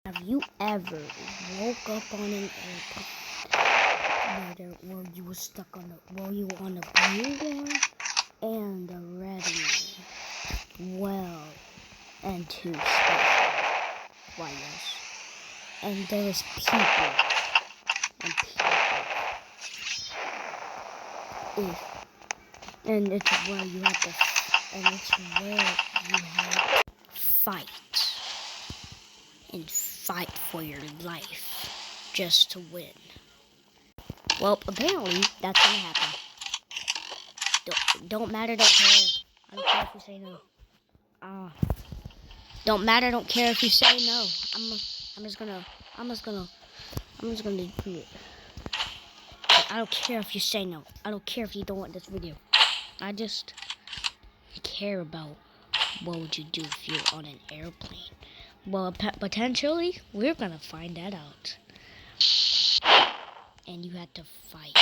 Have you ever woke up on an airplane where you were stuck on where you were on a blue one and already and too special? Why yes. And there was people and it's where you have to fight and fight for your life just to win. Well, apparently that's gonna happen. Don't matter, don't care. I don't care if you say no. Don't matter, don't care if you say no. I'm just gonna do it. I don't care if you say no. I don't care if you don't want this video. I just care about what would you do if you're on an airplane. Well, potentially, we're gonna find that out. And you had to fight.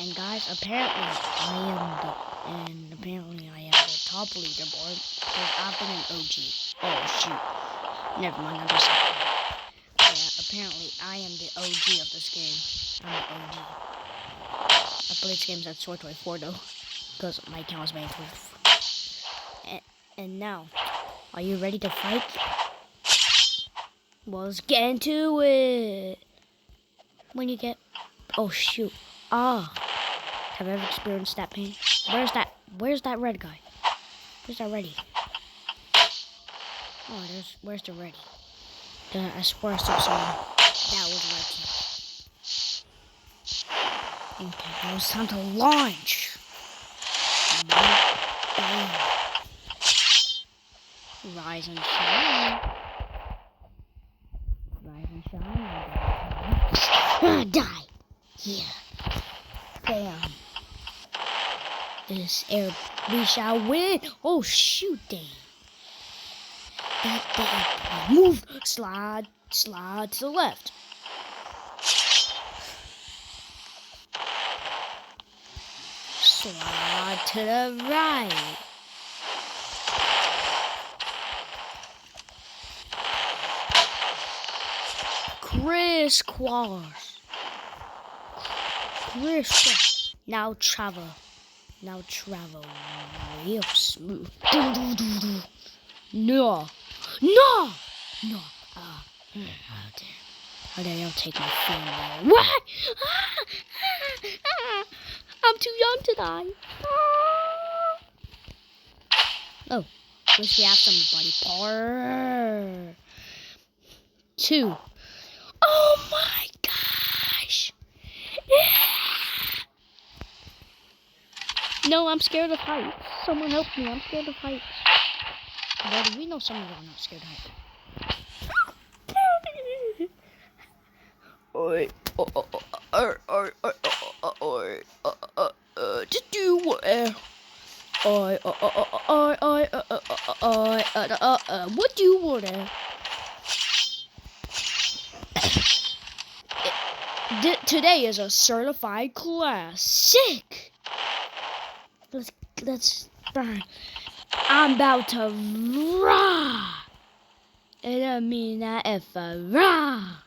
And guys, apparently I am the top leaderboard because I've been an OG. Oh shoot! Never mind. I'm just saying. Yeah, apparently I am the OG of this game. I'm the OG. I played this game since 2024 though, because my account was made for. And now, are you ready to fight? Well, let's get into it. When you get, oh shoot, have you ever experienced that pain? Where's that red guy? Where's that ready? Oh, where's the ready? I swear I saw someone. That was ready. Okay, now it's time to launch. Bam. Rise and shine. Rise and shine. Die. Yeah. Bam. This air, we shall win. Oh shoot, dang. That move, slide to the left. Slide to the right. Crisscross. Now travel real smooth. No. How dare you take my family? What? I'm too young to die. Oh, wish we have somebody. Part 2. Oh my gosh. No, I'm scared of heights. Someone help me. I'm scared of heights. But we know some of you are not scared of heights. Just do what? What do you want? Today is a certified class. Sick. Let's burn. I'm about to rah. And I mean that if rah.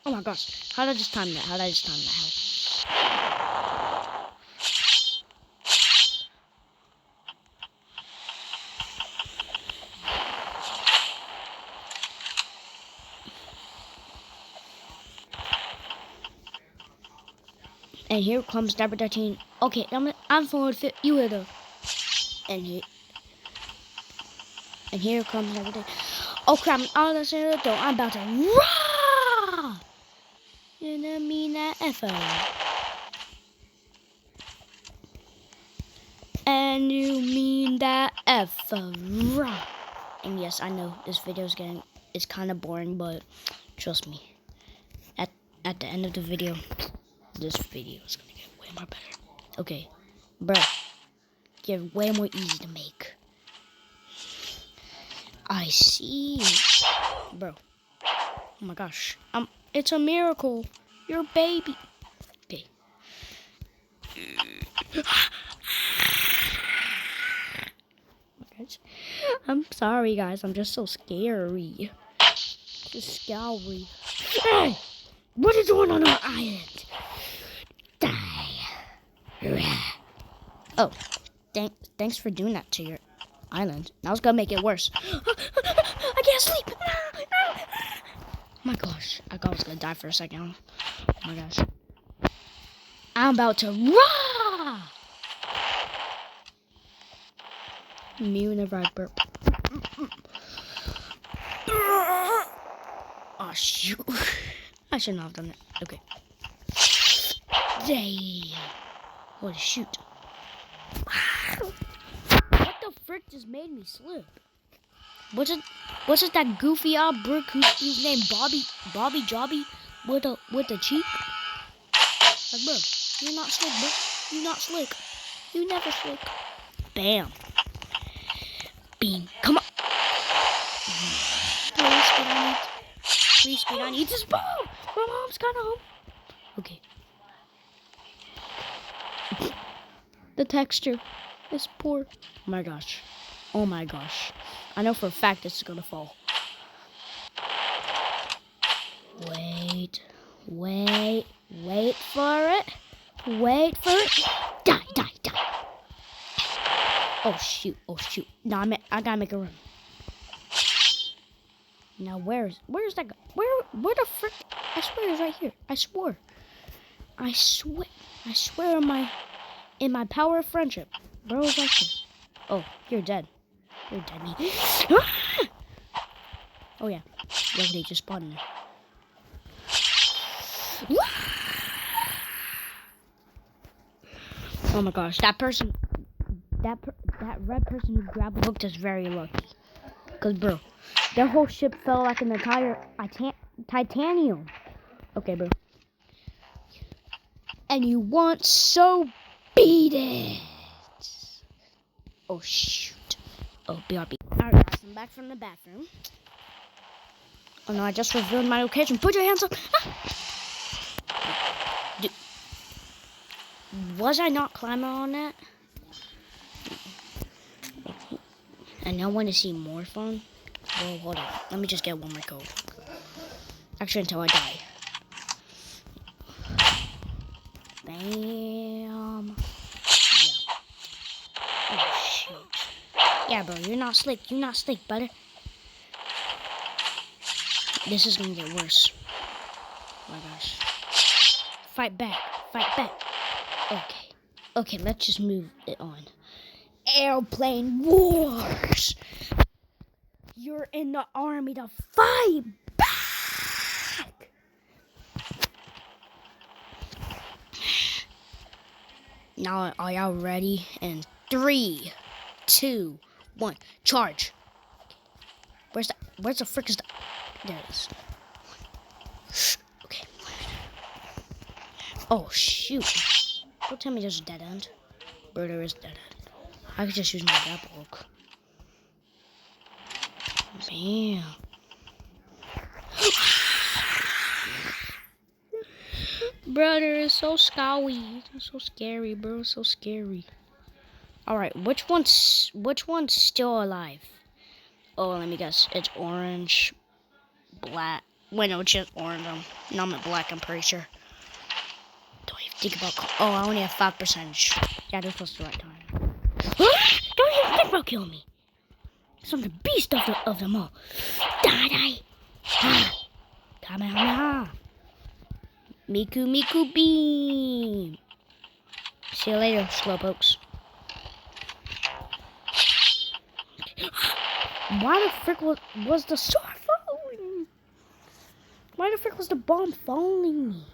Oh my gosh. How did I just time that? Help. And here comes number 13. Okay, I'm forward fit. You with her. And here comes number 13. Oh crap! I'm about to rah. And I mean that effort. And you mean that effort. And yes, I know this video it's kind of boring, but trust me. At the end of the video, this video is gonna get way more better. Okay, bro, get way more easy to make. I see, bro. Oh my gosh, it's a miracle. You're a baby. Okay. I'm sorry, guys. I'm just so scary. Just scoury. Hey! What are you doing on our island? Die. Oh, thanks for doing that to your island. Now it's gonna make it worse. I can't sleep. Oh my gosh, I thought I was gonna die for a second. Oh my gosh. I'm about to rah! Me whenever I burp. Oh shoot. I shouldn't have done that. Okay. Damn. Holy shoot. What the frick just made me slip? Was it that goofy old brick whose name Bobby Jobby with a cheek? Like, bro, you're not slick, bro. You're not slick. You never slick. Bam. Beam. Come on. Please speed, I need this ball. My mom's got home. Okay. The texture is poor. Oh my gosh. Oh my gosh. I know for a fact this is gonna fall. Wait for it. Die. Oh shoot. No, I gotta make a run. Now where's that guy? Where the frick? I swear it's right here. I swear in my power of friendship. Bro is right there. Oh, you're dead. You're dead me. Oh yeah. Look, they just spawned in there. Oh my gosh, that red person who grabbed hooked is very lucky. Cause bro, their whole ship fell like an entire titanium. Okay, bro. And you want so beat it. Oh shoot. Oh BRB. Alright guys, I'm back from the bathroom. Oh no, I just revealed my location. Put your hands up. Dude, was I not climbing on that? And I want to see more fun. Well, hold on. Let me just get one more code. Actually, until I die. Bam. Yeah. Oh, shoot. Yeah, bro, you're not slick, butter. This is gonna get worse. Oh my gosh. Fight back. Okay, let's just move it on. Airplane wars. You're in the army to fight back. Now, are y'all ready? And 3, 2, 1, charge. Where's the frick is the? There it is. Okay. Oh shoot! Don't tell me there's a dead end. Bro, there is a dead end. I could just use my grapple hook. Bam. Brother, it's so scary. It's so scary, bro. It's so scary. Alright, which one's still alive? Oh, let me guess. It's orange, black. Wait, no, it's just orange. No, I'm at black, I'm pretty sure. Don't even think about. Oh, I only have 5%. Yeah, this was the right time. Don't even think about killing me. I'm the beast of them all. Die. Kamehameha. Miku beam. See you later, slowpokes. Why the frick was the sword following? Why the frick was the bomb following me?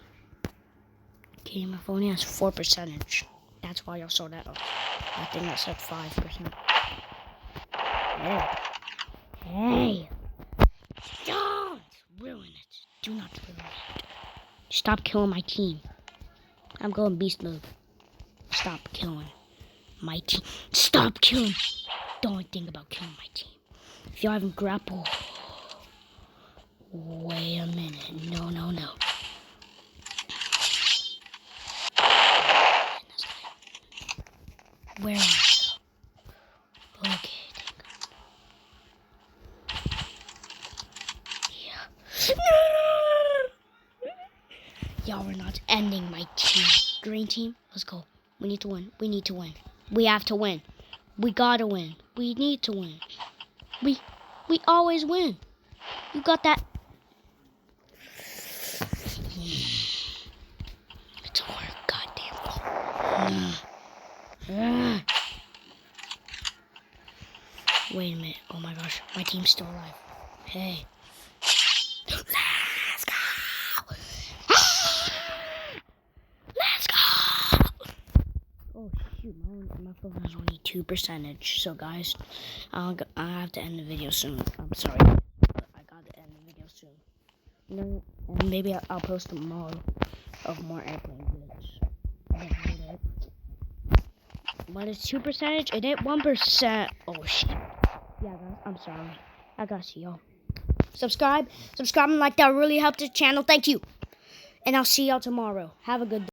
Okay, my phone has 4%. That's why y'all saw that. I think that said 5%. Hey! Don't ruin it. Do not ruin it. Stop killing my team. I'm going beast mode. Stop killing my team. Stop killing. Don't think about killing my team. If y'all haven't grappled. Wait a minute. No. Where are you? Okay. Yeah. Y'all are not ending my team. Green team, let's go. We need to win. We need to win. We have to win. We gotta win. We need to win. We always win. You got that? It's our goddamn fault. Wait a minute. Oh my gosh. My team's still alive. Hey. Let's go. Let's go. Oh shoot. My phone has only 2%. So guys, I have to end the video soon. I'm sorry. But I gotta end the video soon. And maybe I'll post more of more airplane videos. But it's 2%. It ain't 1%. Oh shit. Yeah, guys, I'm sorry. I gotta see y'all. Subscribe and like that really helped the channel. Thank you. And I'll see y'all tomorrow. Have a good day.